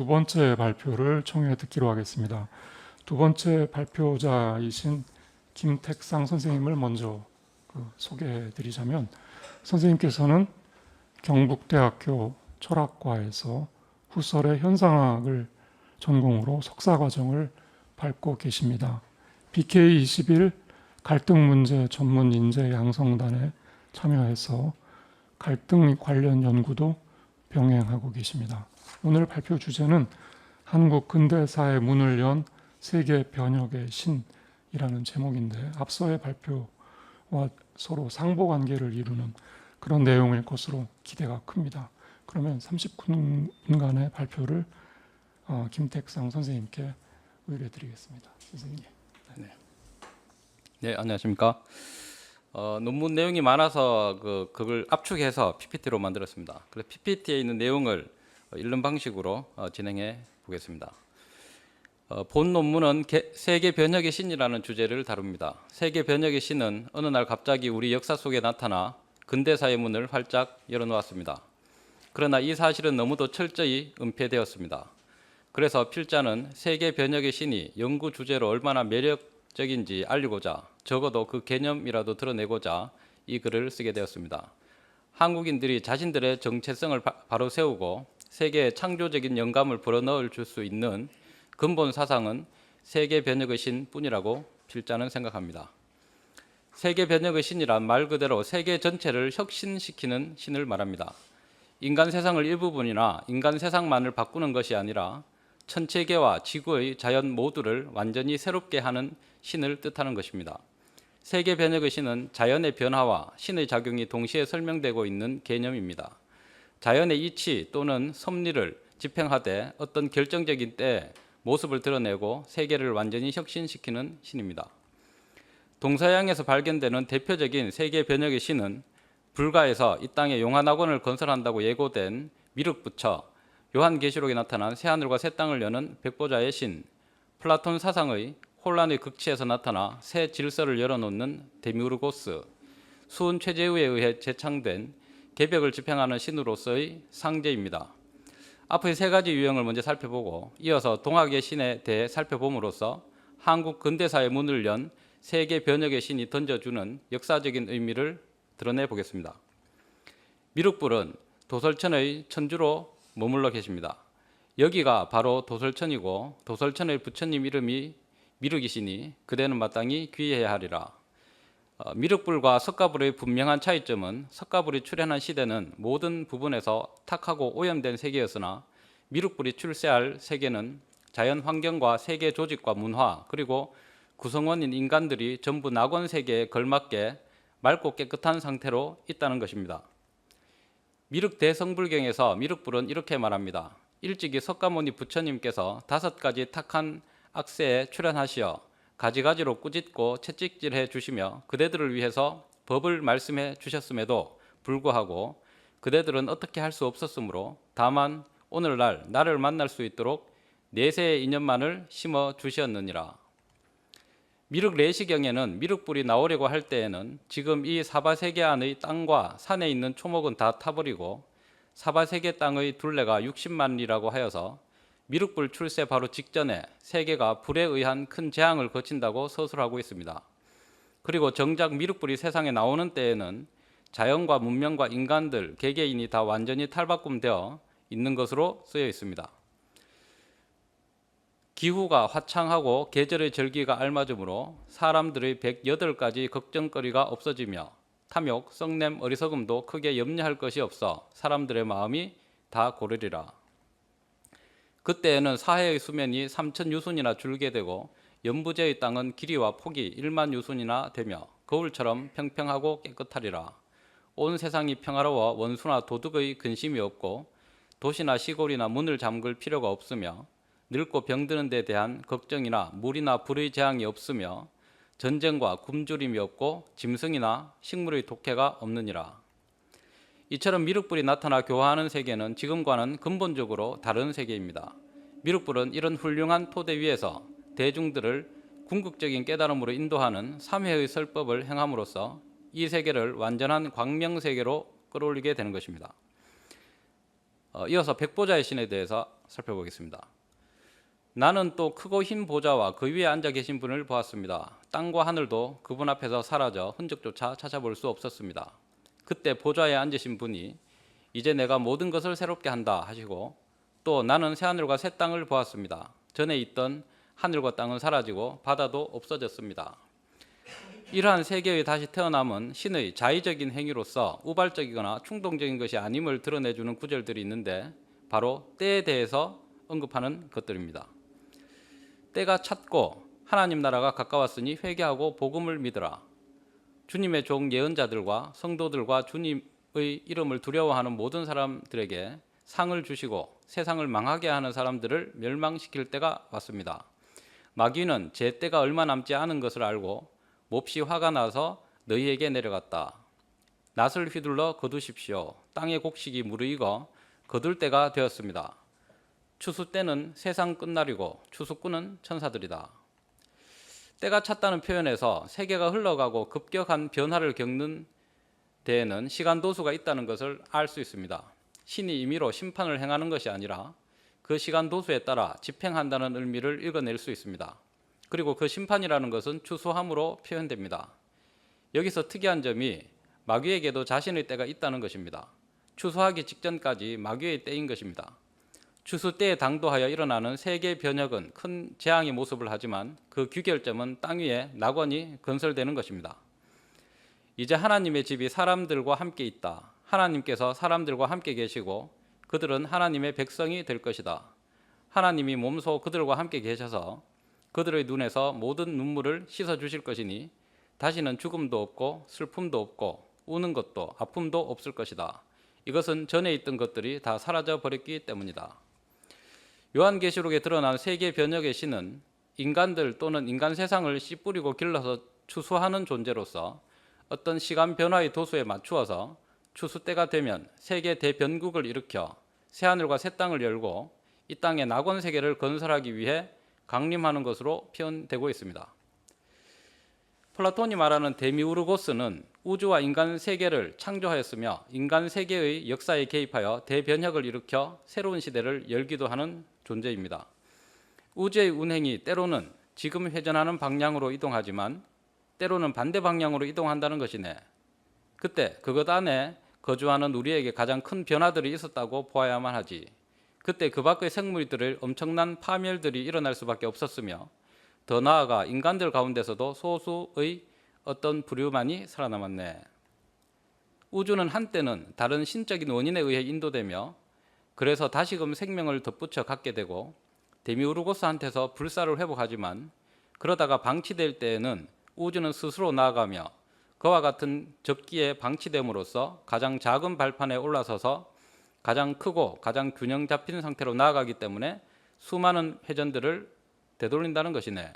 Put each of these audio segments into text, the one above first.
두 번째 발표를 청해 듣기로 하겠습니다. 두 번째 발표자이신 김택상 선생님을 먼저 소개해 드리자면, 선생님께서는 경북대학교 철학과에서 후설의 현상학을 전공으로 석사과정을 밟고 계십니다. BK21 갈등 문제 전문 인재 양성단에 참여해서 갈등 관련 연구도 병행하고 계십니다. 오늘 발표 주제는 한국 근대사의 문을 연 세계 변혁의 신이라는 제목인데, 앞서의 발표와 서로 상보관계를 이루는 그런 내용일 것으로 기대가 큽니다. 그러면 30분간의 발표를 김택상 선생님께 의뢰드리겠습니다. 선생님. 네, 안녕하십니까. 논문 내용이 많아서 그걸 압축해서 PPT로 만들었습니다. 그래서 PPT에 있는 내용을 읽는 방식으로 진행해 보겠습니다. 본 논문은 세계 변혁의 신이라는 주제를 다룹니다. 세계 변혁의 신은 어느 날 갑자기 우리 역사 속에 나타나 근대사의 문을 활짝 열어놓았습니다. 그러나 이 사실은 너무도 철저히 은폐되었습니다. 그래서 필자는 세계 변혁의 신이 연구 주제로 얼마나 매력적인지 알리고자, 적어도 그 개념이라도 드러내고자 이 글을 쓰게 되었습니다. 한국인들이 자신들의 정체성을 바로 세우고 세계에 창조적인 영감을 불어넣을 줄 수 있는 근본 사상은 세계 변혁의 신뿐이라고 필자는 생각합니다. 세계 변혁의 신이란 말 그대로 세계 전체를 혁신시키는 신을 말합니다. 인간 세상을 일부분이나 인간 세상만을 바꾸는 것이 아니라 천체계와 지구의 자연 모두를 완전히 새롭게 하는 신을 뜻하는 것입니다. 세계 변혁의 신은 자연의 변화와 신의 작용이 동시에 설명되고 있는 개념입니다. 자연의 이치 또는 섭리를 집행하되 어떤 결정적인 때에 모습을 드러내고 세계를 완전히 혁신시키는 신입니다. 동서양에서 발견되는 대표적인 세계 변혁의 신은 불가에서 이 땅에 용화낙원을 건설한다고 예고된 미륵부처, 요한계시록에 나타난 새하늘과 새 땅을 여는 백보자의 신, 플라톤 사상의 혼란의 극치에서 나타나 새 질서를 열어놓는 데미우르고스, 수은 최재우에 의해 제창된 개벽을 집행하는 신으로서의 상제입니다. 앞의 세 가지 유형을 먼저 살펴보고 이어서 동학의 신에 대해 살펴봄으로써 한국 근대사의 문을 연 세계 변혁의 신이 던져주는 역사적인 의미를 드러내 보겠습니다. 미륵불은 도설천의 천주로 머물러 계십니다. 여기가 바로 도설천이고 도설천의 부처님 이름이 미륵이시니 그대는 마땅히 귀해야 하리라. 미륵불과 석가불의 분명한 차이점은 석가불이 출현한 시대는 모든 부분에서 탁하고 오염된 세계였으나 미륵불이 출세할 세계는 자연 환경과 세계 조직과 문화 그리고 구성원인 인간들이 전부 낙원 세계에 걸맞게 맑고 깨끗한 상태로 있다는 것입니다. 미륵 대성불경에서 미륵불은 이렇게 말합니다. 일찍이 석가모니 부처님께서 5가지 탁한 악세에 출현하시어 가지가지로 꾸짖고 채찍질해 주시며 그대들을 위해서 법을 말씀해 주셨음에도 불구하고 그대들은 어떻게 할 수 없었으므로 다만 오늘날 나를 만날 수 있도록 내세의 인연만을 심어 주셨느니라. 미륵 레시경에는 미륵불이 나오려고 할 때에는 지금 이 사바세계 안의 땅과 산에 있는 초목은 다 타버리고 사바세계 땅의 둘레가 60만리라고 하여서 미륵불 출세 바로 직전에 세계가 불에 의한 큰 재앙을 거친다고 서술하고 있습니다. 그리고 정작 미륵불이 세상에 나오는 때에는 자연과 문명과 인간들, 개개인이 다 완전히 탈바꿈되어 있는 것으로 쓰여 있습니다. 기후가 화창하고 계절의 절기가 알맞으므로 사람들의 108가지 걱정거리가 없어지며 탐욕, 썩냄, 어리석음도 크게 염려할 것이 없어 사람들의 마음이 다 고르리라. 그때에는 사해의 수면이 3000유순이나 줄게 되고 연부제의 땅은 길이와 폭이 1만 유순이나 되며 거울처럼 평평하고 깨끗하리라. 온 세상이 평화로워 원수나 도둑의 근심이 없고 도시나 시골이나 문을 잠글 필요가 없으며 늙고 병드는 데 대한 걱정이나 물이나 불의 재앙이 없으며 전쟁과 굶주림이 없고 짐승이나 식물의 독해가 없느니라. 이처럼 미륵불이 나타나 교화하는 세계는 지금과는 근본적으로 다른 세계입니다. 미륵불은 이런 훌륭한 토대 위에서 대중들을 궁극적인 깨달음으로 인도하는 삼회의 설법을 행함으로써 이 세계를 완전한 광명세계로 끌어올리게 되는 것입니다. 이어서 백보자의 신에 대해서 살펴보겠습니다. 나는 또 크고 흰 보좌와 그 위에 앉아 계신 분을 보았습니다. 땅과 하늘도 그분 앞에서 사라져 흔적조차 찾아볼 수 없었습니다. 그때 보좌에 앉으신 분이 이제 내가 모든 것을 새롭게 한다 하시고, 또 나는 새하늘과 새 땅을 보았습니다. 전에 있던 하늘과 땅은 사라지고 바다도 없어졌습니다. 이러한 세계의 다시 태어남은 신의 자의적인 행위로서 우발적이거나 충동적인 것이 아님을 드러내주는 구절들이 있는데, 바로 때에 대해서 언급하는 것들입니다. 때가 찼고 하나님 나라가 가까웠으니 회개하고 복음을 믿으라. 주님의 종 예언자들과 성도들과 주님의 이름을 두려워하는 모든 사람들에게 상을 주시고 세상을 망하게 하는 사람들을 멸망시킬 때가 왔습니다. 마귀는 제 때가 얼마 남지 않은 것을 알고 몹시 화가 나서 너희에게 내려갔다. 낫을 휘둘러 거두십시오. 땅의 곡식이 무르익어 거둘 때가 되었습니다. 추수 때는 세상 끝날이고 추수꾼은 천사들이다. 때가 찼다는 표현에서 세계가 흘러가고 급격한 변화를 겪는 데에는 시간 도수가 있다는 것을 알 수 있습니다. 신이 임의로 심판을 행하는 것이 아니라 그 시간 도수에 따라 집행한다는 의미를 읽어낼 수 있습니다. 그리고 그 심판이라는 것은 추수함으로 표현됩니다. 여기서 특이한 점이 마귀에게도 자신의 때가 있다는 것입니다. 추수하기 직전까지 마귀의 때인 것입니다. 추수 때에 당도하여 일어나는 세계 변혁은 큰 재앙의 모습을 하지만 그 귀결점은 땅 위에 낙원이 건설되는 것입니다. 이제 하나님의 집이 사람들과 함께 있다. 하나님께서 사람들과 함께 계시고 그들은 하나님의 백성이 될 것이다. 하나님이 몸소 그들과 함께 계셔서 그들의 눈에서 모든 눈물을 씻어 주실 것이니 다시는 죽음도 없고 슬픔도 없고 우는 것도 아픔도 없을 것이다. 이것은 전에 있던 것들이 다 사라져 버렸기 때문이다. 요한계시록에 드러난 세계 변혁의 신은 인간들 또는 인간 세상을 씨 뿌리고 길러서 추수하는 존재로서 어떤 시간 변화의 도수에 맞추어서 추수 때가 되면 세계 대변국을 일으켜 새하늘과 새 땅을 열고 이 땅에 낙원 세계를 건설하기 위해 강림하는 것으로 표현되고 있습니다. 플라톤이 말하는 데미우르고스는 우주와 인간 세계를 창조하였으며 인간 세계의 역사에 개입하여 대변혁을 일으켜 새로운 시대를 열기도 하는 존재입니다. 우주의 운행이 때로는 지금 회전하는 방향으로 이동하지만 때로는 반대 방향으로 이동한다는 것이네. 그때 그것 안에 거주하는 우리에게 가장 큰 변화들이 있었다고 보아야만 하지. 그때 그 밖의 생물들의 엄청난 파멸들이 일어날 수밖에 없었으며 더 나아가 인간들 가운데서도 소수의 어떤 부류만이 살아남았네. 우주는 한때는 다른 신적인 원인에 의해 인도되며 그래서 다시금 생명을 덧붙여 갖게 되고 데미우르고스한테서 불사를 회복하지만 그러다가 방치될 때에는 우주는 스스로 나아가며 그와 같은 적기에 방치됨으로써 가장 작은 발판에 올라서서 가장 크고 가장 균형 잡힌 상태로 나아가기 때문에 수많은 회전들을 되돌린다는 것이네.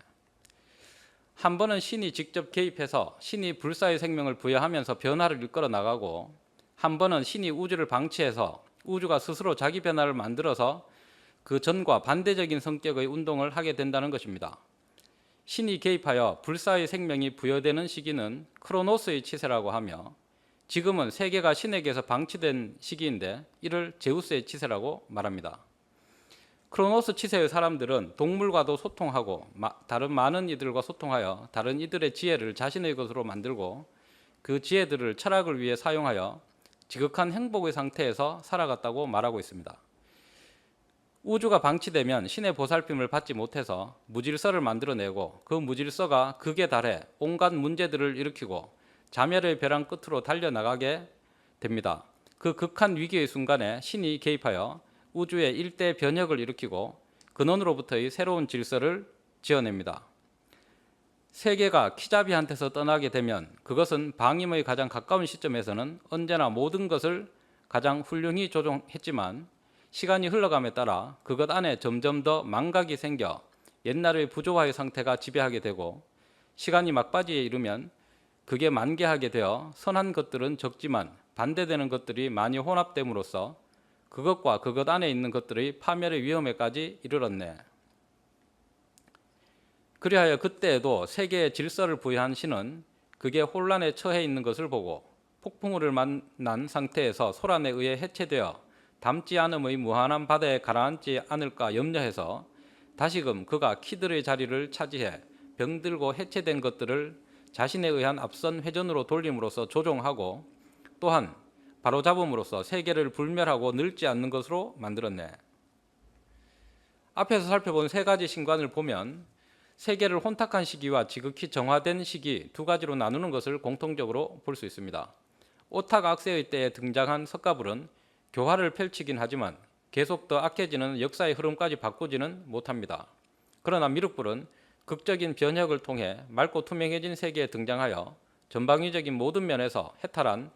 한 번은 신이 직접 개입해서 신이 불사의 생명을 부여하면서 변화를 이끌어 나가고 한 번은 신이 우주를 방치해서 우주가 스스로 자기 변화를 만들어서 그 전과 반대적인 성격의 운동을 하게 된다는 것입니다. 신이 개입하여 불사의 생명이 부여되는 시기는 크로노스의 치세라고 하며 지금은 세계가 신에게서 방치된 시기인데 이를 제우스의 치세라고 말합니다. 크로노스 치세의 사람들은 동물과도 소통하고 다른 많은 이들과 소통하여 다른 이들의 지혜를 자신의 것으로 만들고 그 지혜들을 철학을 위해 사용하여 지극한 행복의 상태에서 살아갔다고 말하고 있습니다. 우주가 방치되면 신의 보살핌을 받지 못해서 무질서를 만들어내고 그 무질서가 극에 달해 온갖 문제들을 일으키고 자멸의 벼랑 끝으로 달려나가게 됩니다. 그 극한 위기의 순간에 신이 개입하여 우주의 일대 변혁을 일으키고 근원으로부터의 새로운 질서를 지어냅니다. 세계가 키자비한테서 떠나게 되면 그것은 방임의 가장 가까운 시점에서는 언제나 모든 것을 가장 훌륭히 조종했지만 시간이 흘러감에 따라 그것 안에 점점 더 망각이 생겨 옛날의 부조화의 상태가 지배하게 되고 시간이 막바지에 이르면 그게 만개하게 되어 선한 것들은 적지만 반대되는 것들이 많이 혼합됨으로써 그것과 그것 안에 있는 것들의 파멸의 위험에까지 이르렀네. 그리하여 그때에도 세계에 질서를 부여한 신은 그게 혼란에 처해 있는 것을 보고 폭풍우를 만난 상태에서 소란에 의해 해체되어 담지 않음의 무한한 바다에 가라앉지 않을까 염려해서 다시금 그가 키들의 자리를 차지해 병들고 해체된 것들을 자신에 의한 앞선 회전으로 돌림으로써 조종하고 또한 바로잡음으로써 세계를 불멸하고 늙지 않는 것으로 만들었네. 앞에서 살펴본 세 가지 신관을 보면 세계를 혼탁한 시기와 지극히 정화된 시기 두 가지로 나누는 것을 공통적으로 볼 수 있습니다. 오탁 악세의 때에 등장한 석가불은 교화를 펼치긴 하지만 계속 더 악해지는 역사의 흐름까지 바꾸지는 못합니다. 그러나 미륵불은 극적인 변혁을 통해 맑고 투명해진 세계에 등장하여 전방위적인 모든 면에서 해탈한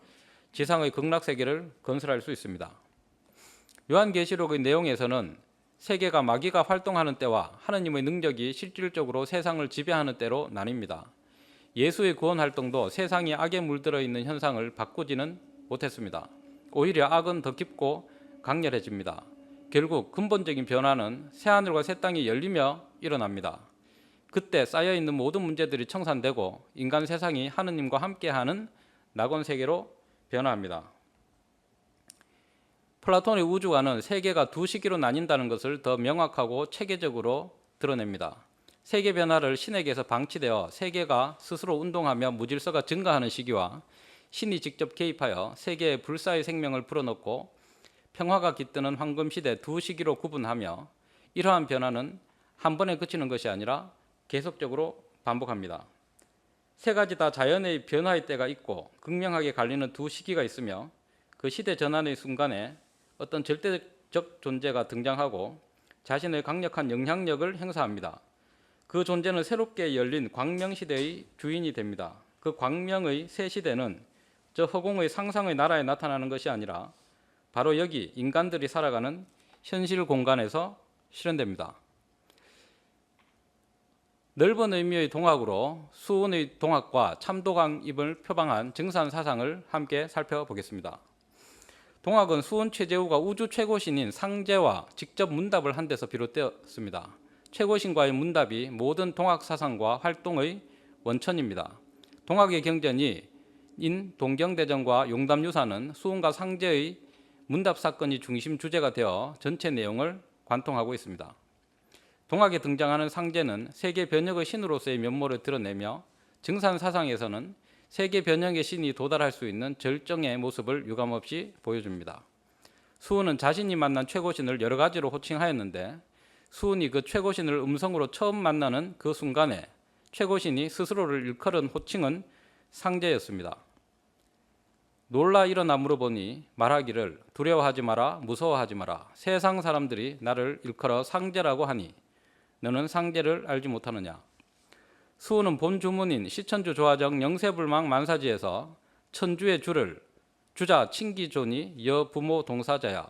지상의 극락세계를 건설할 수 있습니다. 요한계시록의 내용에서는 세계가 마귀가 활동하는 때와 하느님의 능력이 실질적으로 세상을 지배하는 때로 나뉩니다. 예수의 구원 활동도 세상이 악에 물들어 있는 현상을 바꾸지는 못했습니다. 오히려 악은 더 깊고 강렬해집니다. 결국 근본적인 변화는 새하늘과 새 땅이 열리며 일어납니다. 그때 쌓여있는 모든 문제들이 청산되고 인간 세상이 하느님과 함께하는 낙원 세계로 변화합니다. 플라톤의 우주관은 세계가 두 시기로 나뉜다는 것을 더 명확하고 체계적으로 드러냅니다. 세계 변화를 신에게서 방치되어 세계가 스스로 운동하며 무질서가 증가하는 시기와 신이 직접 개입하여 세계에 불사의 생명을 불어넣고 평화가 깃드는 황금시대 두 시기로 구분하며 이러한 변화는 한 번에 그치는 것이 아니라 계속적으로 반복합니다. 세 가지 다 자연의 변화의 때가 있고 극명하게 갈리는 두 시기가 있으며 그 시대 전환의 순간에 어떤 절대적 존재가 등장하고 자신의 강력한 영향력을 행사합니다. 그 존재는 새롭게 열린 광명시대의 주인이 됩니다. 그 광명의 새 시대는 저 허공의 상상의 나라에 나타나는 것이 아니라 바로 여기 인간들이 살아가는 현실 공간에서 실현됩니다. 넓은 의미의 동학으로 수운의 동학과 참도강입을 표방한 증산사상을 함께 살펴보겠습니다. 동학은 수운 최재우가 우주 최고신인 상제와 직접 문답을 한 데서 비롯되었습니다. 최고신과의 문답이 모든 동학 사상과 활동의 원천입니다. 동학의 경전이 인 동경대전과 용담유사는 수운과 상제의 문답 사건이 중심 주제가 되어 전체 내용을 관통하고 있습니다. 동학에 등장하는 상제는 세계 변혁의 신으로서의 면모를 드러내며 증산사상에서는 세계 변혁의 신이 도달할 수 있는 절정의 모습을 유감없이 보여줍니다. 수운은 자신이 만난 최고신을 여러 가지로 호칭하였는데 수운이 그 최고신을 음성으로 처음 만나는 그 순간에 최고신이 스스로를 일컬은 호칭은 상제였습니다. 놀라 일어나 물어보니 말하기를 두려워하지 마라 무서워하지 마라 세상 사람들이 나를 일컬어 상제라고 하니 너는 상제를 알지 못하느냐. 수운은 본 주문인 시천주 조화정 영세불망 만사지에서 천주의 주를 주자 칭기존이 여 부모 동사자야.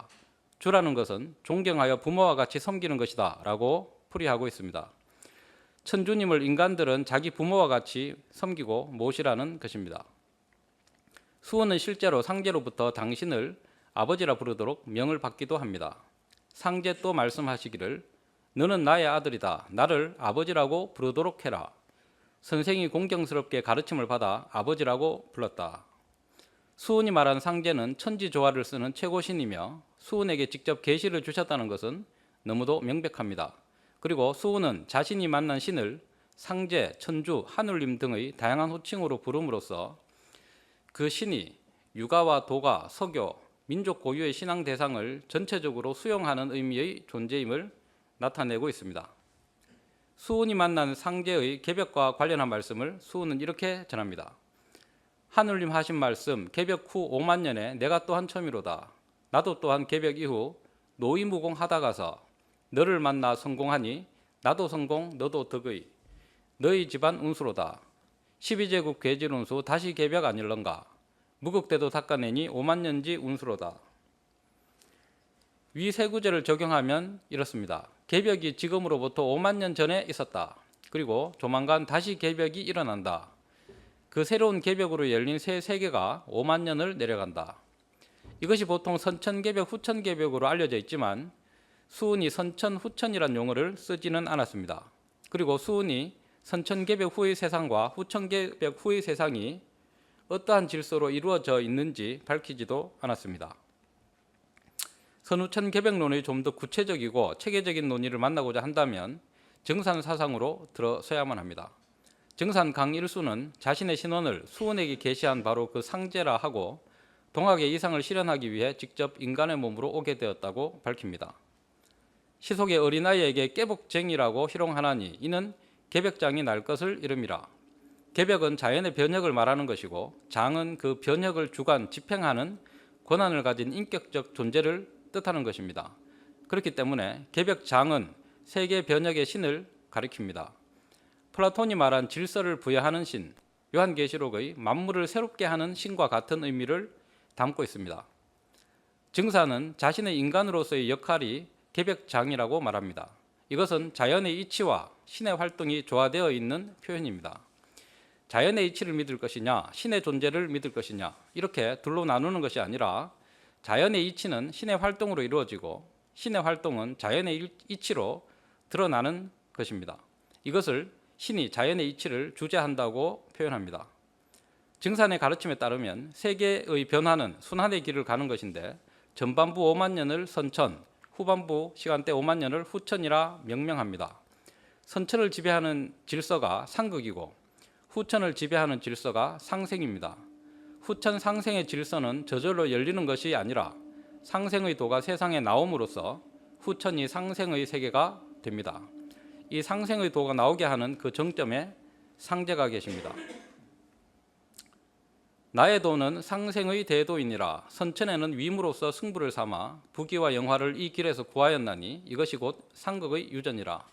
주라는 것은 존경하여 부모와 같이 섬기는 것이다 라고 풀이하고 있습니다. 천주님을 인간들은 자기 부모와 같이 섬기고 모시라는 것입니다. 수운은 실제로 상제로부터 당신을 아버지라 부르도록 명을 받기도 합니다. 상제 또 말씀하시기를 너는 나의 아들이다. 나를 아버지라고 부르도록 해라. 선생이 공경스럽게 가르침을 받아 아버지라고 불렀다. 수운이 말한 상제는 천지조화를 쓰는 최고신이며 수운에게 직접 계시를 주셨다는 것은 너무도 명백합니다. 그리고 수운은 자신이 만난 신을 상제, 천주, 하늘님 등의 다양한 호칭으로 부름으로써 그 신이 유가와 도가, 서교, 민족 고유의 신앙 대상을 전체적으로 수용하는 의미의 존재임을 나타내고 있습니다. 수운이 만난 상제의 개벽과 관련한 말씀을 수운은 이렇게 전합니다. 하늘님 하신 말씀 개벽 후 5만 년에 내가 또한 처음이로다. 나도 또한 개벽 이후 노이무공하다가서 너를 만나 성공하니 나도 성공 너도 덕의 너희 집안 운수로다. 12제국 괴질 운수 다시 개벽 아닐런가. 무극대도 닦아내니 5만 년지 운수로다. 위 세 구절을 적용하면 이렇습니다. 개벽이 지금으로부터 5만 년 전에 있었다. 그리고 조만간 다시 개벽이 일어난다. 그 새로운 개벽으로 열린 새 세계가 5만 년을 내려간다. 이것이 보통 선천개벽, 후천개벽으로 알려져 있지만 수운이 선천, 후천이란 용어를 쓰지는 않았습니다. 그리고 수운이 선천개벽 후의 세상과 후천개벽 후의 세상이 어떠한 질서로 이루어져 있는지 밝히지도 않았습니다. 선우천 개벽론의 좀 더 구체적이고 체계적인 논의를 만나고자 한다면 정산 사상으로 들어서야만 합니다. 정산 강일수는 자신의 신원을 수원에게 계시한 바로 그 상제라 하고 동학의 이상을 실현하기 위해 직접 인간의 몸으로 오게 되었다고 밝힙니다. 시속의 어린아이에게 깨복쟁이라고 희롱하나니 이는 개벽장이 날 것을 이름이라. 개벽은 자연의 변혁을 말하는 것이고 장은 그 변혁을 주관, 집행하는 권한을 가진 인격적 존재를 뜻하는 것입니다. 그렇기 때문에 개벽장은 세계 변혁의 신을 가리킵니다. 플라톤이 말한 질서를 부여하는 신, 요한계시록의 만물을 새롭게 하는 신과 같은 의미를 담고 있습니다. 증사는 자신의 인간으로서의 역할이 개벽장이라고 말합니다. 이것은 자연의 이치와 신의 활동이 조화되어 있는 표현입니다. 자연의 이치를 믿을 것이냐, 신의 존재를 믿을 것이냐, 이렇게 둘로 나누는 것이 아니라 자연의 이치는 신의 활동으로 이루어지고 신의 활동은 자연의 이치로 드러나는 것입니다. 이것을 신이 자연의 이치를 주재한다고 표현합니다. 증산의 가르침에 따르면 세계의 변화는 순환의 길을 가는 것인데 전반부 5만 년을 선천, 후반부 시간대 5만 년을 후천이라 명명합니다. 선천을 지배하는 질서가 상극이고 후천을 지배하는 질서가 상생입니다. 후천 상생의 질서는 저절로 열리는 것이 아니라 상생의 도가 세상에 나옴으로써 후천이 상생의 세계가 됩니다. 이 상생의 도가 나오게 하는 그 정점에 상제가 계십니다. 나의 도는 상생의 대도이니라. 선천에는 위무로서 승부를 삼아 부귀와 영화를 이 길에서 구하였나니 이것이 곧 상극의 유전이라.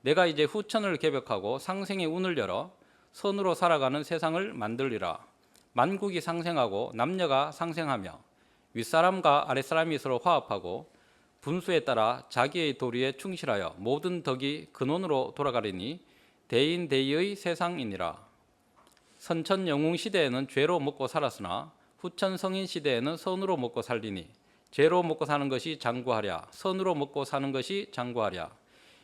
내가 이제 후천을 개벽하고 상생의 운을 열어 선으로 살아가는 세상을 만들리라. 만국이 상생하고 남녀가 상생하며 윗사람과 아랫사람이 서로 화합하고 분수에 따라 자기의 도리에 충실하여 모든 덕이 근원으로 돌아가리니 대인대의의 세상이니라. 선천 영웅 시대에는 죄로 먹고 살았으나 후천 성인 시대에는 선으로 먹고 살리니 죄로 먹고 사는 것이 장구하랴 선으로 먹고 사는 것이 장구하랴.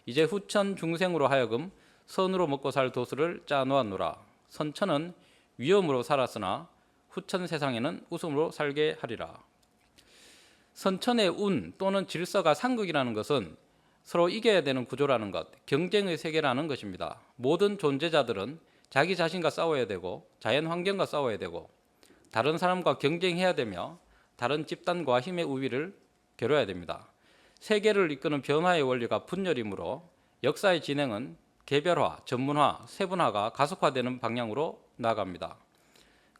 이제 후천 중생으로 하여금 선으로 먹고 살 도수를 짜놓았노라. 선천은 위험으로 살았으나 후천 세상에는 웃음으로 살게 하리라. 선천의 운 또는 질서가 상극이라는 것은 서로 이겨야 되는 구조라는 것, 경쟁의 세계라는 것입니다. 모든 존재자들은 자기 자신과 싸워야 되고 자연 환경과 싸워야 되고 다른 사람과 경쟁해야 되며 다른 집단과 힘의 우위를 겨뤄야 됩니다. 세계를 이끄는 변화의 원리가 분열이므로 역사의 진행은 개별화, 전문화, 세분화가 가속화되는 방향으로 나아갑니다.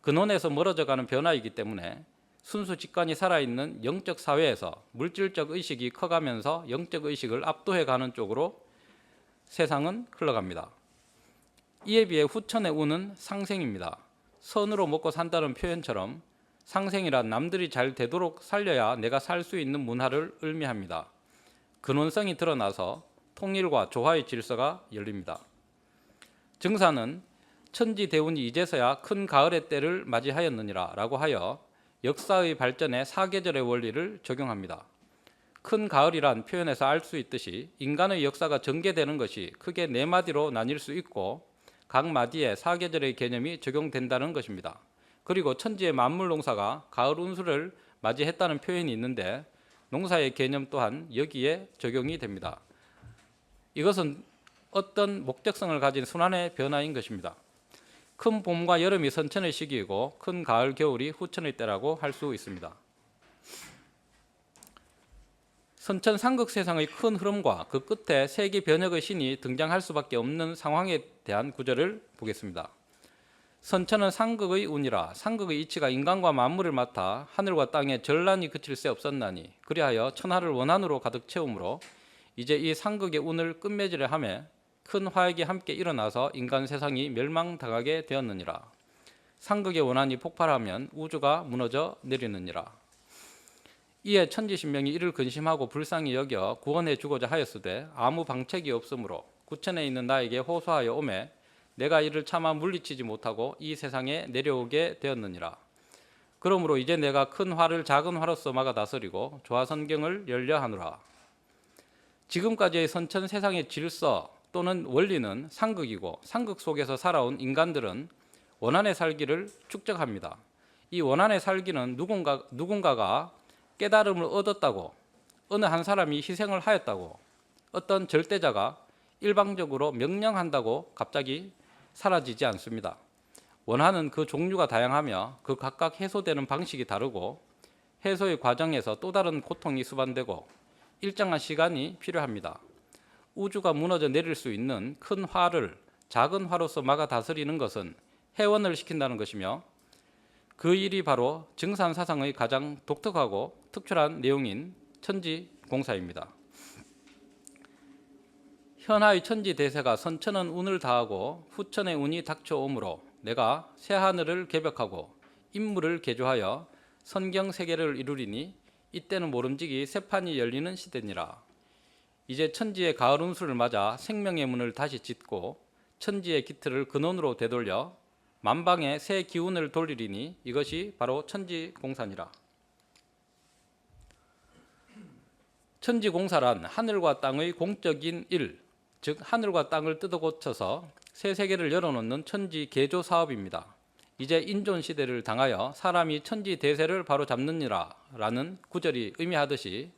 근원에서 멀어져가는 변화이기 때문에 순수 직관이 살아있는 영적 사회에서 물질적 의식이 커가면서 영적 의식을 압도해가는 쪽으로 세상은 흘러갑니다. 이에 비해 후천의 운은 상생입니다. 선으로 먹고 산다는 표현처럼 상생이란 남들이 잘 되도록 살려야 내가 살 수 있는 문화를 의미합니다. 근원성이 드러나서 통일과 조화의 질서가 열립니다. 증사는 천지대운이 이제서야 큰 가을의 때를 맞이하였느니라 라고 하여 역사의 발전에 사계절의 원리를 적용합니다. 큰 가을이란 표현에서 알 수 있듯이 인간의 역사가 전개되는 것이 크게 네 마디로 나뉠 수 있고 각 마디에 사계절의 개념이 적용된다는 것입니다. 그리고 천지의 만물 농사가 가을 운수를 맞이했다는 표현이 있는데 농사의 개념 또한 여기에 적용이 됩니다. 이것은 어떤 목적성을 가진 순환의 변화인 것입니다. 큰 봄과 여름이 선천의 시기이고 큰 가을, 겨울이 후천의 때라고 할 수 있습니다. 선천 상극 세상의 큰 흐름과 그 끝에 세계 변혁의 신이 등장할 수밖에 없는 상황에 대한 구절을 보겠습니다. 선천은 상극의 운이라. 상극의 이치가 인간과 만물을 맡아 하늘과 땅에 전란이 그칠 새 없었나니 그리하여 천하를 원한으로 가득 채우므로 이제 이 상극의 운을 끝맺으려 하며 큰 화약이 함께 일어나서 인간 세상이 멸망당하게 되었느니라. 상극의 원한이 폭발하면 우주가 무너져 내리느니라. 이에 천지신명이 이를 근심하고 불쌍히 여겨 구원해 주고자 하였으되 아무 방책이 없으므로 구천에 있는 나에게 호소하여 오매 내가 이를 차마 물리치지 못하고 이 세상에 내려오게 되었느니라. 그러므로 이제 내가 큰 화를 작은 화로서 막아 다스리고 조화선경을 열려하노라. 지금까지의 선천 세상의 질서 또는 원리는 상극이고 상극 속에서 살아온 인간들은 원한의 살기를 축적합니다. 이 원한의 살기는 누군가가 깨달음을 얻었다고 어느 한 사람이 희생을 하였다고 어떤 절대자가 일방적으로 명령한다고 갑자기 사라지지 않습니다. 원하는 그 종류가 다양하며 그 각각 해소되는 방식이 다르고 해소의 과정에서 또 다른 고통이 수반되고 일정한 시간이 필요합니다. 우주가 무너져 내릴 수 있는 큰 화를 작은 화로서 막아 다스리는 것은 해원을 시킨다는 것이며 그 일이 바로 증산사상의 가장 독특하고 특출한 내용인 천지공사입니다. 현하의 천지대세가 선천은 운을 다하고 후천의 운이 닥쳐오므로 내가 새하늘을 개벽하고 인물을 개조하여 선경세계를 이루리니 이때는 모름지기 새판이 열리는 시대니라. 이제 천지의 가을 운수를 맞아 생명의 문을 다시 짓고 천지의 기틀을 근원으로 되돌려 만방의 새 기운을 돌리리니 이것이 바로 천지공사니라. 천지공사란 하늘과 땅의 공적인 일, 즉 하늘과 땅을 뜯어 고쳐서 새 세계를 열어놓는 천지 개조 사업입니다. 이제 인존 시대를 당하여 사람이 천지 대세를 바로잡느니라 라는 구절이 의미하듯이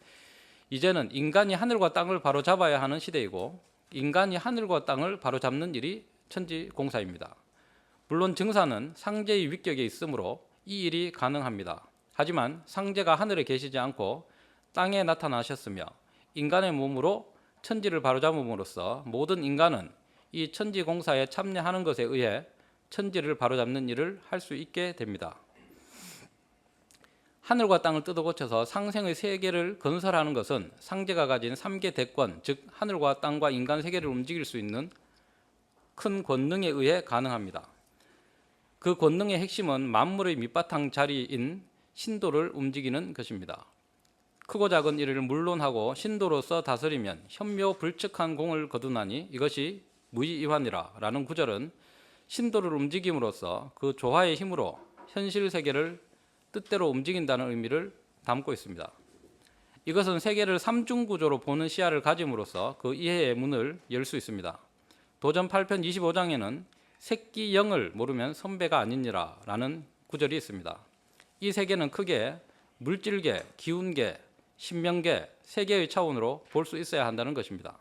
이제는 인간이 하늘과 땅을 바로잡아야 하는 시대이고 인간이 하늘과 땅을 바로잡는 일이 천지공사입니다. 물론 증사는 상제의 위격에 있으므로 이 일이 가능합니다. 하지만 상제가 하늘에 계시지 않고 땅에 나타나셨으며 인간의 몸으로 천지를 바로잡음으로써 모든 인간은 이 천지공사에 참여하는 것에 의해 천지를 바로잡는 일을 할 수 있게 됩니다. 하늘과 땅을 뜯어 고쳐서 상생의 세계를 건설하는 것은 상제가 가진 3개 대권, 즉 하늘과 땅과 인간 세계를 움직일 수 있는 큰 권능에 의해 가능합니다. 그 권능의 핵심은 만물의 밑바탕 자리인 신도를 움직이는 것입니다. 크고 작은 일을 물론하고 신도로서 다스리면 현묘불측한 공을 거두나니 이것이 무의이환이라 라는 구절은 신도를 움직임으로써 그 조화의 힘으로 현실 세계를 뜻대로 움직인다는 의미를 담고 있습니다. 이것은 세계를 삼중구조로 보는 시야를 가짐으로써 그 이해의 문을 열 수 있습니다. 도전 8편 25장에는 새끼 영을 모르면 선배가 아니니라 라는 구절이 있습니다. 이 세계는 크게 물질계, 기운계, 신명계, 세계의 차원으로 볼 수 있어야 한다는 것입니다.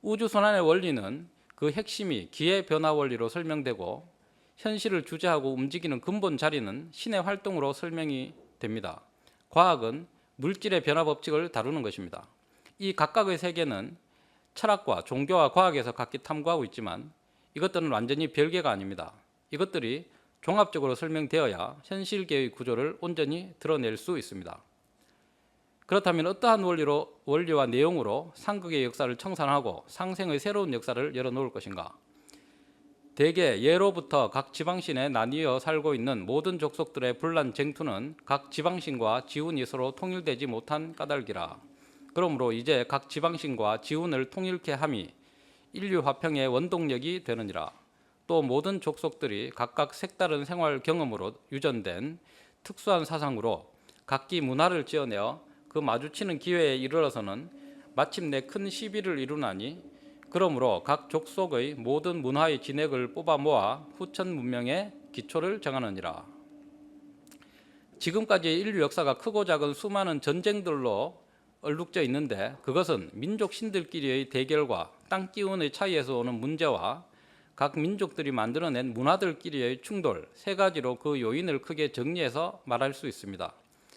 우주순환의 원리는 그 핵심이 기의 변화 원리로 설명되고 현실을 주재하고 움직이는 근본 자리는 신의 활동으로 설명이 됩니다. 과학은 물질의 변화 법칙을 다루는 것입니다. 이 각각의 세계는 철학과 종교와 과학에서 각기 탐구하고 있지만 이것들은 완전히 별개가 아닙니다. 이것들이 종합적으로 설명되어야 현실계의 구조를 온전히 드러낼 수 있습니다. 그렇다면 어떠한 원리와 내용으로 상극의 역사를 청산하고 상생의 새로운 역사를 열어놓을 것인가? 대개 예로부터 각 지방신에 나뉘어 살고 있는 모든 족속들의 분란 쟁투는 각 지방신과 지운이 서로 통일되지 못한 까닭이라. 그러므로 이제 각 지방신과 지운을 통일케 함이 인류 화평의 원동력이 되느니라. 또 모든 족속들이 각각 색다른 생활 경험으로 유전된 특수한 사상으로 각기 문화를 지어내어 그 마주치는 기회에 이르러서는 마침내 큰 시비를 이루나니 그러므로 각 족속의 모든 문화의 진액을 뽑아 모아 후천 문명의 기초를 정하느니라. 지금까지의 인류 역사가 크고 작은 수많은 전쟁들로 얼룩져 있는데 그것은 민족 신들끼리의 대결과 땅 기운의 차이에서 오는 문제와 각 민족들이 만들어낸 문화들끼리의 충돌 세 가지로 그 요인을 크게 정리해서 말할 수 있습니다.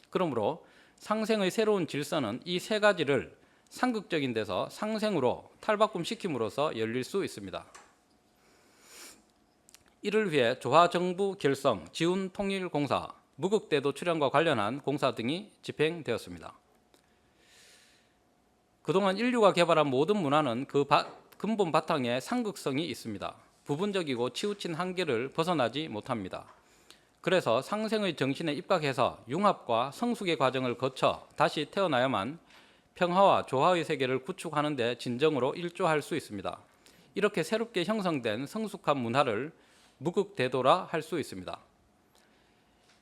그러므로 상생의 새로운 질서는 이 세 가지를 상극적인 데서 상생으로 탈바꿈시킴으로써 열릴 수 있습니다. 이를 위해 조화정부 결성, 지운통일공사, 무극대도 출현과 관련한 공사 등이 집행되었습니다. 그동안 인류가 개발한 모든 문화는 그 근본 바탕에 상극성이 있습니다. 부분적이고 치우친 한계를 벗어나지 못합니다. 그래서 상생의 정신에 입각해서 융합과 성숙의 과정을 거쳐 다시 태어나야만 평화와 조화의 세계를 구축하는 데 진정으로 일조할 수 있습니다. 이렇게 새롭게 형성된 성숙한 문화를 무극대도라 할 수 있습니다.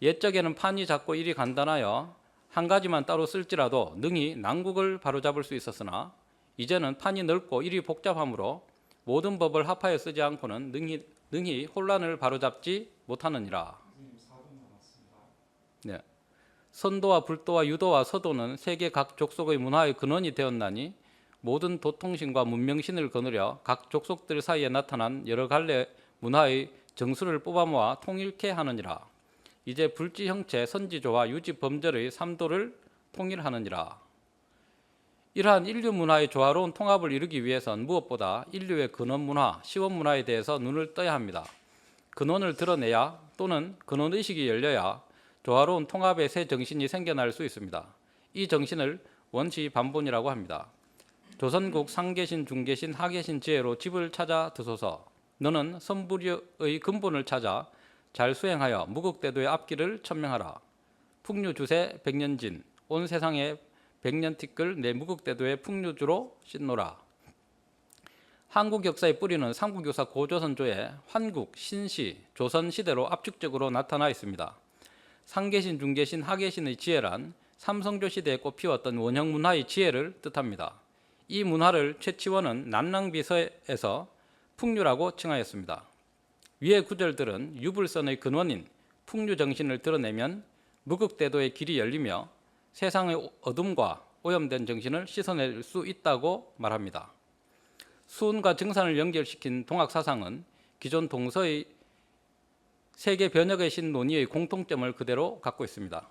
옛적에는 판이 작고 일이 간단하여 한 가지만 따로 쓸지라도 능히 난국을 바로잡을 수 있었으나 이제는 판이 넓고 일이 복잡하므로 모든 법을 합하여 쓰지 않고는 능히 혼란을 바로잡지 못하느니라. 네. 선도와 불도와 유도와 서도는 세계 각 족속의 문화의 근원이 되었나니 모든 도통신과 문명신을 거느려 각 족속들 사이에 나타난 여러 갈래 문화의 정수를 뽑아 모아 통일케 하느니라. 이제 불지 형체 선지조와 유지 범절의 삼도를 통일하느니라. 이러한 인류 문화의 조화로운 통합을 이루기 위해선 무엇보다 인류의 근원 문화, 시원 문화에 대해서 눈을 떠야 합니다. 근원을 드러내야 또는 근원 의식이 열려야 조화로운 통합의 새 정신이 생겨날 수 있습니다. 이 정신을 원시 반본이라고 합니다. 조선국 상계신, 중계신, 하계신 지혜로 집을 찾아 드소서. 너는 선불의 근본을 찾아 잘 수행하여 무국대도의 앞길을 천명하라. 풍류주세 백년진, 온 세상에 백년티끌 내 무국대도의 풍류주로 씻노라. 한국 역사의 뿌리는 삼국유사 고조선조의 환국, 신시, 조선시대로 압축적으로 나타나 있습니다. 상계신, 중계신, 하계신의 지혜란 삼성조 시대에 꽃피웠던 원형 문화의 지혜를 뜻합니다. 이 문화를 최치원은 난랑비서에서 풍류라고 칭하였습니다. 위의 구절들은 유불선의 근원인 풍류 정신을 드러내면 무국대도의 길이 열리며 세상의 어둠과 오염된 정신을 씻어낼 수 있다고 말합니다. 수운과 정산을 연결시킨 동학사상은 기존 동서의 세계 변혁의 신 논의의 공통점을 그대로 갖고 있습니다.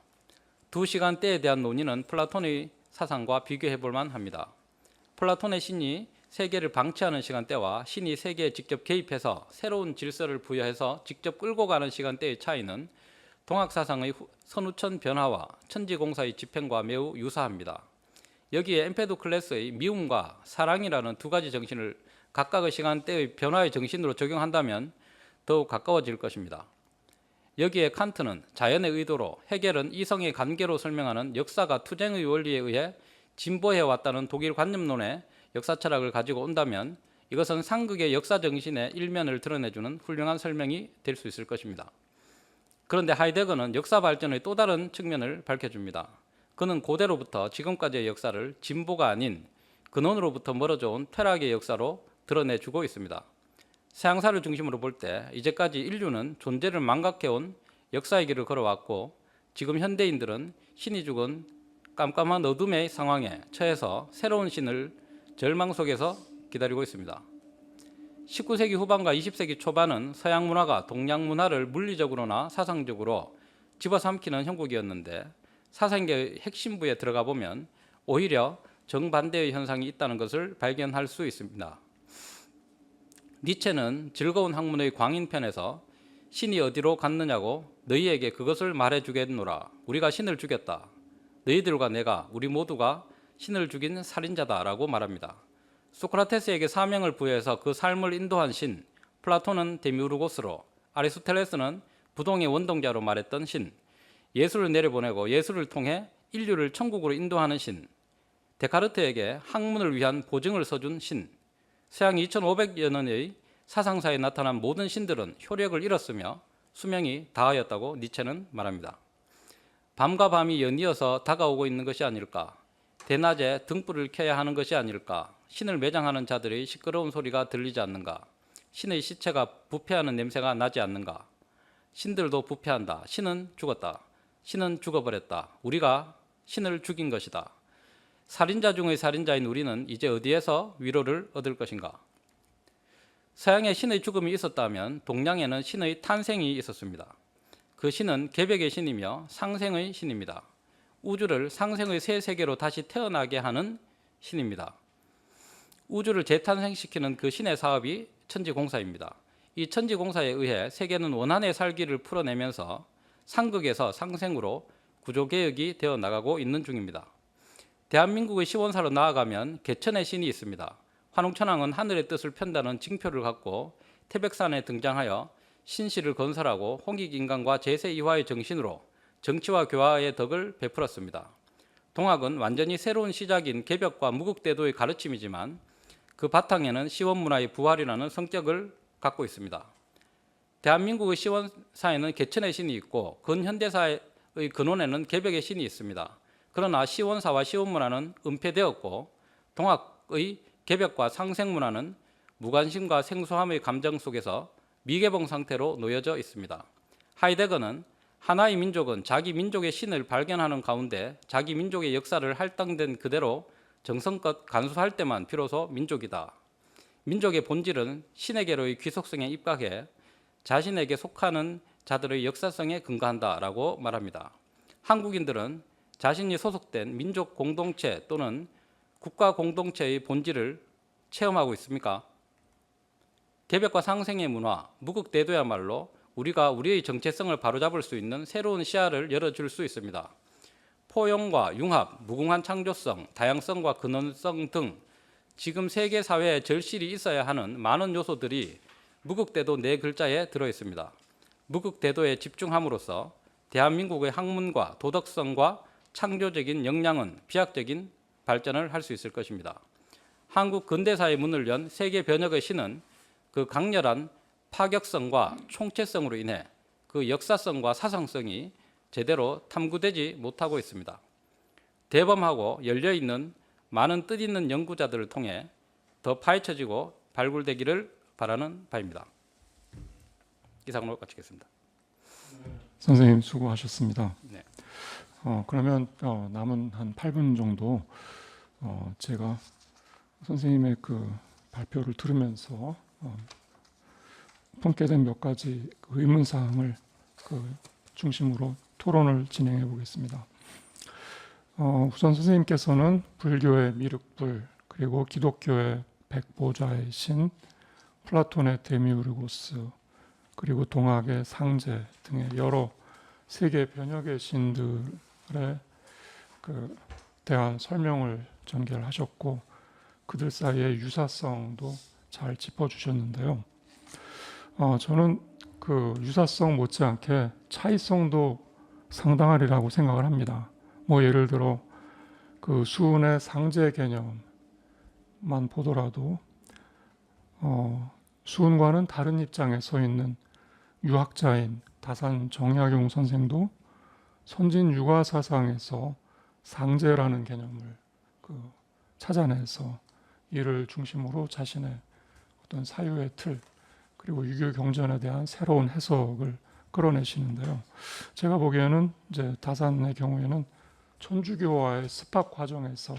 두 시간대에 대한 논의는 플라톤의 사상과 비교해 볼 만합니다. 플라톤의 신이 세계를 방치하는 시간대와 신이 세계에 직접 개입해서 새로운 질서를 부여해서 직접 끌고 가는 시간대의 차이는 동학사상의 선우천 변화와 천지공사의 집행과 매우 유사합니다. 여기에 엠페도클레스의 미움과 사랑이라는 두 가지 정신을 각각의 시간대의 변화의 정신으로 적용한다면 더욱 가까워질 것입니다. 여기에 칸트는 자연의 의도로, 해겔은 이성의 관계로 설명하는 역사가 투쟁의 원리에 의해 진보해왔다는 독일 관념론의 역사 철학을 가지고 온다면 이것은 상극의 역사 정신의 일면을 드러내주는 훌륭한 설명이 될 수 있을 것입니다. 그런데 하이데거는 역사 발전의 또 다른 측면을 밝혀줍니다. 그는 고대로부터 지금까지의 역사를 진보가 아닌 근원으로부터 멀어져 온 퇴락의 역사로 드러내주고 있습니다. 서양사를 중심으로 볼 때 이제까지 인류는 존재를 망각해온 역사의 길을 걸어왔고 지금 현대인들은 신이 죽은 깜깜한 어둠의 상황에 처해서 새로운 신을 절망 속에서 기다리고 있습니다. 19세기 후반과 20세기 초반은 서양 문화가 동양 문화를 물리적으로나 사상적으로 집어삼키는 형국이었는데 사상계의 핵심부에 들어가 보면 오히려 정반대의 현상이 있다는 것을 발견할 수 있습니다. 니체는 즐거운 학문의 광인편에서 신이 어디로 갔느냐고 너희에게 그것을 말해주겠노라. 우리가 신을 죽였다. 너희들과 내가 우리 모두가 신을 죽인 살인자다라고 말합니다. 소크라테스에게 사명을 부여해서 그 삶을 인도한 신, 플라톤은 데미우르고스로, 아리스토텔레스는 부동의 원동자로 말했던 신, 예수를 내려보내고 예수를 통해 인류를 천국으로 인도하는 신, 데카르트에게 학문을 위한 보증을 써준 신, 서양 2500여 년의 사상사에 나타난 모든 신들은 효력을 잃었으며 수명이 다하였다고 니체는 말합니다. 밤과 밤이 연이어서 다가오고 있는 것이 아닐까, 대낮에 등불을 켜야 하는 것이 아닐까, 신을 매장하는 자들의 시끄러운 소리가 들리지 않는가, 신의 시체가 부패하는 냄새가 나지 않는가, 신들도 부패한다, 신은 죽었다, 신은 죽어버렸다, 우리가 신을 죽인 것이다, 살인자 중의 살인자인 우리는 이제 어디에서 위로를 얻을 것인가. 서양에 신의 죽음이 있었다면 동양에는 신의 탄생이 있었습니다. 그 신은 개벽의 신이며 상생의 신입니다. 우주를 상생의 새 세계로 다시 태어나게 하는 신입니다. 우주를 재탄생시키는 그 신의 사업이 천지공사입니다. 이 천지공사에 의해 세계는 원한의 살기를 풀어내면서 상극에서 상생으로 구조개혁이 되어 나가고 있는 중입니다. 대한민국의 시원사로 나아가면 개천의 신이 있습니다. 환웅천왕은 하늘의 뜻을 편다는 징표를 갖고 태백산에 등장하여 신시를 건설하고 홍익인간과 제세이화의 정신으로 정치와 교화의 덕을 베풀었습니다. 동학은 완전히 새로운 시작인 개벽과 무국대도의 가르침이지만 그 바탕에는 시원문화의 부활이라는 성격을 갖고 있습니다. 대한민국의 시원사에는 개천의 신이 있고 근현대사의 근원에는 개벽의 신이 있습니다. 그러나 시원사와 시원문화는 은폐되었고 동학의 개벽과 상생문화는 무관심과 생소함의 감정 속에서 미개봉 상태로 놓여져 있습니다. 하이데거는 하나의 민족은 자기 민족의 신을 발견하는 가운데 자기 민족의 역사를 할당된 그대로 정성껏 간수할 때만 비로소 민족이다. 민족의 본질은 신에게로의 귀속성에 입각해 자신에게 속하는 자들의 역사성에 근거한다라고 말합니다. 한국인들은 자신이 소속된 민족 공동체 또는 국가 공동체의 본질을 체험하고 있습니까? 개벽과 상생의 문화, 무극대도야말로 우리가 우리의 정체성을 바로잡을 수 있는 새로운 시야를 열어줄 수 있습니다. 포용과 융합, 무궁한 창조성, 다양성과 근원성 등 지금 세계 사회에 절실히 있어야 하는 많은 요소들이 무극대도 네 글자에 들어 있습니다. 무극대도에 집중함으로써 대한민국의 학문과 도덕성과 창조적인 역량은 비약적인 발전을 할 수 있을 것입니다. 한국 근대사의 문을 연 세계 변혁의 신은 그 강렬한 파격성과 총체성으로 인해 그 역사성과 사상성이 제대로 탐구되지 못하고 있습니다. 대범하고 열려있는 많은 뜻있는 연구자들을 통해 더 파헤쳐지고 발굴되기를 바라는 바입니다. 이상으로 마치겠습니다. 선생님 수고하셨습니다. 네. 그러면 남은 한 8분 정도 제가 선생님의 그 발표를 들으면서 품게 된 몇 가지 의문사항을 중심으로 토론을 진행해 보겠습니다. 우선 선생님께서는 불교의 미륵불, 그리고 기독교의 백보자의 신, 플라톤의 데미우르고스, 그리고 동학의 상제 등의 여러 세계 변혁의 신들에 대한 설명을 전개하셨고 그들 사이의 유사성도 잘 짚어주셨는데요. 저는 그 유사성 못지않게 차이성도 상당하리라고 생각을 합니다. 예를 들어 그 수은의 상제 개념만 보더라도 수은과는 다른 입장에 서 있는 유학자인 다산 정약용 선생도 선진 유가 사상에서 상제라는 개념을 찾아내서 이를 중심으로 자신의 어떤 사유의 틀 그리고 유교 경전에 대한 새로운 해석을 끌어내시는데요. 제가 보기에는 이제 다산의 경우에는 천주교와의 습합 과정에서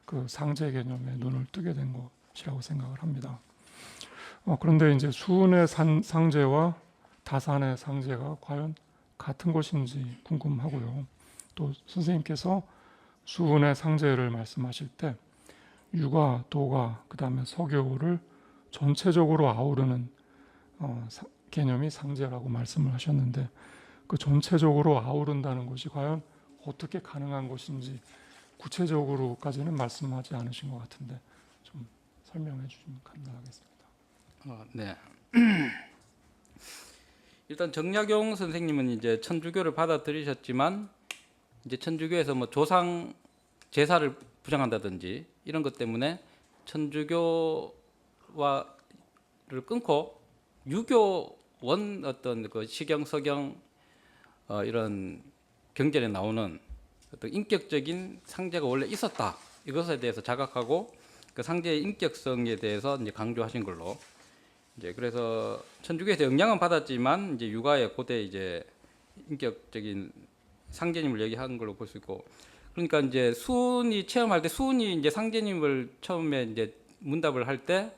그 상제 개념에 눈을 뜨게 된 것이라고 생각을 합니다. 그런데 이제 수은의 상제와 다산의 상제가 과연 같은 것인지 궁금하고요. 또 선생님께서 수은의 상제를 말씀하실 때 유가, 도가, 그 다음에 서교를 전체적으로 아우르는 개념이 상제라고 말씀을 하셨는데 그 전체적으로 아우른다는 것이 과연 어떻게 가능한 것인지 구체적으로까지는 말씀하지 않으신 것 같은데 좀 설명해 주시면 감사하겠습니다. 네. 일단 정약용 선생님은 이제 천주교를 받아들이셨지만 이제 천주교에서 조상 제사를 부정한다든지 이런 것 때문에 천주교와를 끊고 유교원 어떤 그 시경 서경 이런 경전에 나오는 어떤 인격적인 상제가 원래 있었다 이것에 대해서 자각하고 그 상제의 인격성에 대해서 이제 강조하신 걸로 이제 그래서 천주교에서 영향은 받았지만 이제 유가의 고대 이제 인격적인 상제님을 얘기하는 걸로 볼 수 있고 그러니까 이제 수은이 체험할 때 수은이 이제 상제님을 처음에 이제 문답을 할 때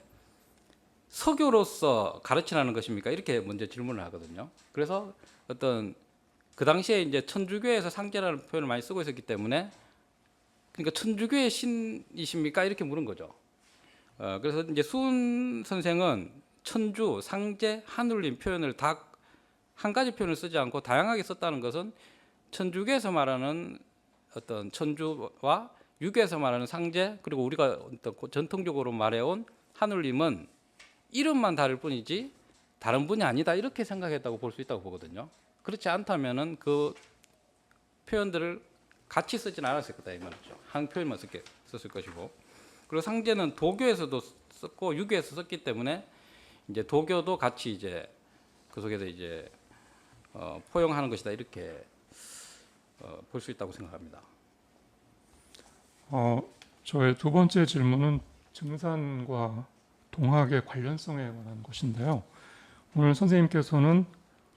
서교로서 가르치라는 것입니까? 이렇게 먼저 질문을 하거든요. 그래서 어떤 그 당시에 이제 천주교에서 상제라는 표현을 많이 쓰고 있었기 때문에 그러니까 천주교의 신이십니까? 이렇게 물은 거죠. 그래서 이제 수은 선생은 천주, 상제, 하늘림 표현을 다 한 가지 표현을 쓰지 않고 다양하게 썼다는 것은 천주교에서 말하는 어떤 천주와 유교에서 말하는 상제 그리고 우리가 어떤 전통적으로 말해온 하늘림은 이름만 다를 뿐이지 다른 분이 아니다 이렇게 생각했다고 볼 수 있다고 보거든요. 그렇지 않다면은 그 표현들을 같이 쓰진 않았을 거다 이 말이죠. 한 표현만 썼을 것이고 그리고 상제는 도교에서도 썼고 유교에서 썼기 때문에 이제 도교도 같이 이제 그 속에서 이제 포용하는 것이다 이렇게 볼 수 있다고 생각합니다. 저의 두 번째 질문은 증산과 동학의 관련성에 관한 것인데요. 오늘 선생님께서는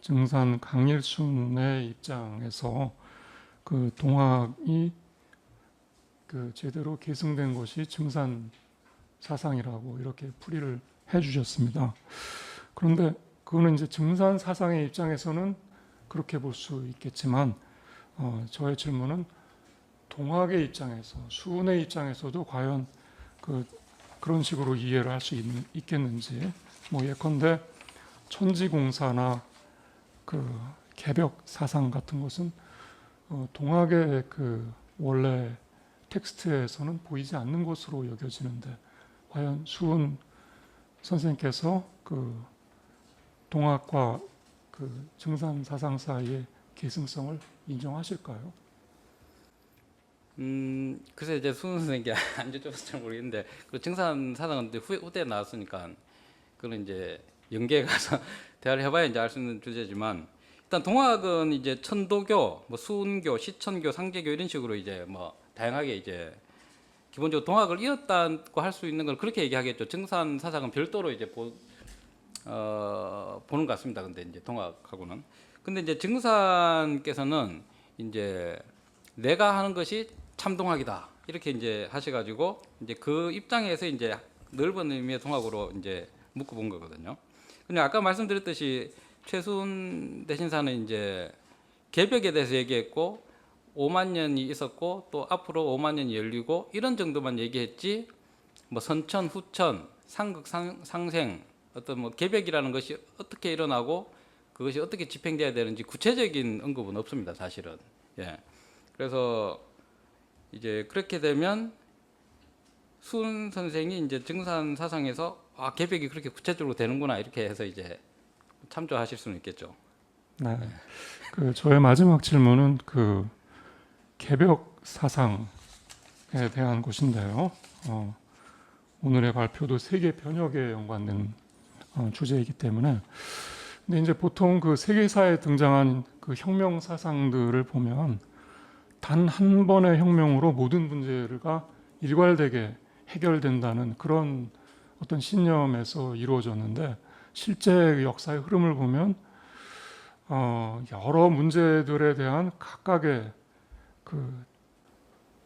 증산 강일순의 입장에서 그 동학이 그 제대로 계승된 것이 증산 사상이라고 이렇게 풀이를 해주셨습니다. 그런데 그거는 이제 증산 사상의 입장에서는 그렇게 볼 수 있겠지만 저의 질문은 동학의 입장에서 수운의 입장에서도 과연 그런 식으로 이해를 할 수 있겠는지 뭐 예컨대 천지공사나 그 개벽 사상 같은 것은 동학의 그 원래 텍스트에서는 보이지 않는 것으로 여겨지는데 과연 수은 선생님께서 그 동학과 그 증산 사상 사이의 계승성을 인정하실까요? 글쎄 이제 수은 선생님께 안 여쭤봐서 잘 모르겠는데 그 증산 사상은 후대에 나왔으니까 그건 이제 연계에 가서 대화를 해봐야 이제 알 수 있는 주제지만 일단 동학은 이제 천도교, 뭐 수운교, 시천교, 상제교 이런 식으로 이제 뭐 다양하게 이제 기본적으로 동학을 이었다고 할 수 있는 걸 그렇게 얘기하겠죠. 증산 사상은 별도로 이제 보는 것 같습니다. 근데 이제 동학하고는 근데 이제 증산께서는 이제 내가 하는 것이 참동학이다 이렇게 이제 하셔가지고 이제 그 입장에서 이제 넓은 의미의 동학으로 이제 묶어본 거거든요. 근데 아까 말씀드렸듯이 최순 대신사는 이제 개벽에 대해서 얘기했고 5만 년이 있었고 또 앞으로 5만 년이 열리고 이런 정도만 얘기했지 뭐 선천, 후천, 상극, 상생 어떤 뭐 개벽이라는 것이 어떻게 일어나고 그것이 어떻게 집행돼야 되는지 구체적인 언급은 없습니다, 사실은. 예. 그래서 이제 그렇게 되면 수은 선생이 이제 증산 사상에서 아 개벽이 그렇게 구체적으로 되는구나 이렇게 해서 이제 참조하실 수는 있겠죠. 네. 그 저의 마지막 질문은 그 개벽 사상에 대한 것인데요. 오늘의 발표도 세계 변혁에 연관된 주제이기 때문에 근데 이제 보통 그 세계사에 등장한 그 혁명 사상들을 보면 단 한 번의 혁명으로 모든 문제가 일괄되게 해결된다는 그런 어떤 신념에서 이루어졌는데 실제 역사의 흐름을 보면 여러 문제들에 대한 각각의 그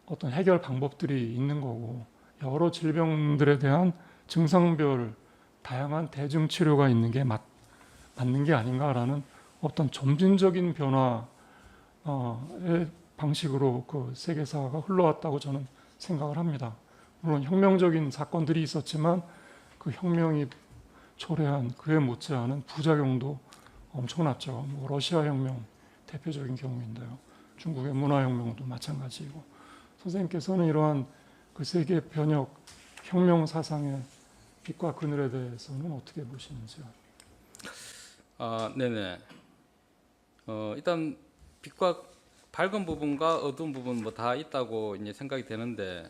어떤 해결 방법들이 있는 거고 여러 질병들에 대한 증상별 다양한 대증 치료가 있는 게 맞는 게 아닌가라는 어떤 점진적인 변화의 방식으로 그 세계사가 흘러왔다고 저는 생각을 합니다. 물론 혁명적인 사건들이 있었지만 그 혁명이 초래한 그에 못지않은 부작용도 엄청났죠. 뭐 러시아 혁명 대표적인 경우인데요. 중국의 문화혁명도 마찬가지이고 선생님께서는 이러한 그 세계 변혁 혁명 사상의 빛과 그늘에 대해서는 어떻게 보시는지요? 네네. 일단 빛과 밝은 부분과 어두운 부분 뭐 다 있다고 이제 생각이 되는데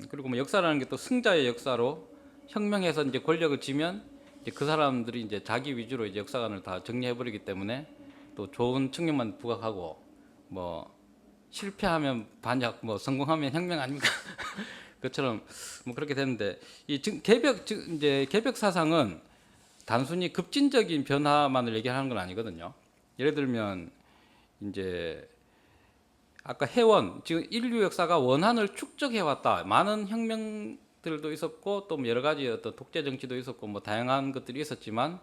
그리고 뭐 역사라는 게 또 승자의 역사로 혁명해서 이제 권력을 쥐면 이제 그 사람들이 이제 자기 위주로 이제 역사관을 다 정리해 버리기 때문에 또 좋은 측면만 부각하고 뭐 실패하면 반역, 뭐 성공하면 혁명 아닙니까? 그처럼 뭐 그렇게 되는데 이 개벽 사상은 단순히 급진적인 변화만을 얘기하는 건 아니거든요. 예를 들면 이제 아까 해원 지금 인류 역사가 원한을 축적해 왔다. 많은 혁명들도 있었고 또 여러 가지 어떤 독재 정치도 있었고 뭐 다양한 것들이 있었지만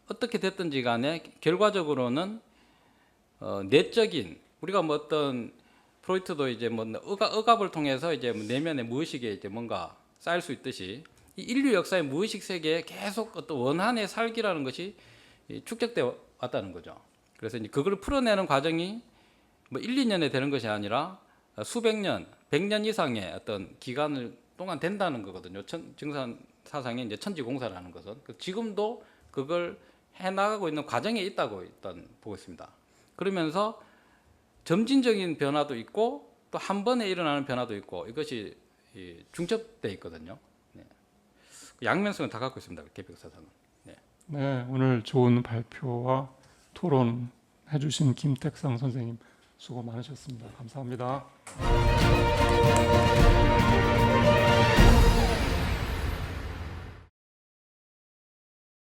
어떻게 됐든지 간에 결과적으로는 내적인 우리가 뭐 어떤 프로이트도 이제 뭐 억압을 통해서 이제 내면의 무의식에 이제 뭔가 쌓일 수 있듯이 이 인류 역사의 무의식 세계에 계속 어떤 원한의 살기라는 것이 축적돼 왔다는 거죠. 그래서 이제 그걸 풀어내는 과정이 뭐 1, 2년에 되는 것이 아니라 수백 년, 100년 이상의 어떤 기간을 동안 된다는 거거든요. 증산 사상의 이제 천지공사라는 것은 지금도 그걸 해나가고 있는 과정에 있다고 일단 보고 있습니다. 그러면서 점진적인 변화도 있고 또 한 번에 일어나는 변화도 있고 이것이 중첩돼 있거든요. 네. 양면성을 다 갖고 있습니다. 개벽 사상은. 네. 네, 오늘 좋은 발표와 토론해 주신 김택상 선생님 수고 많으셨습니다. 감사합니다.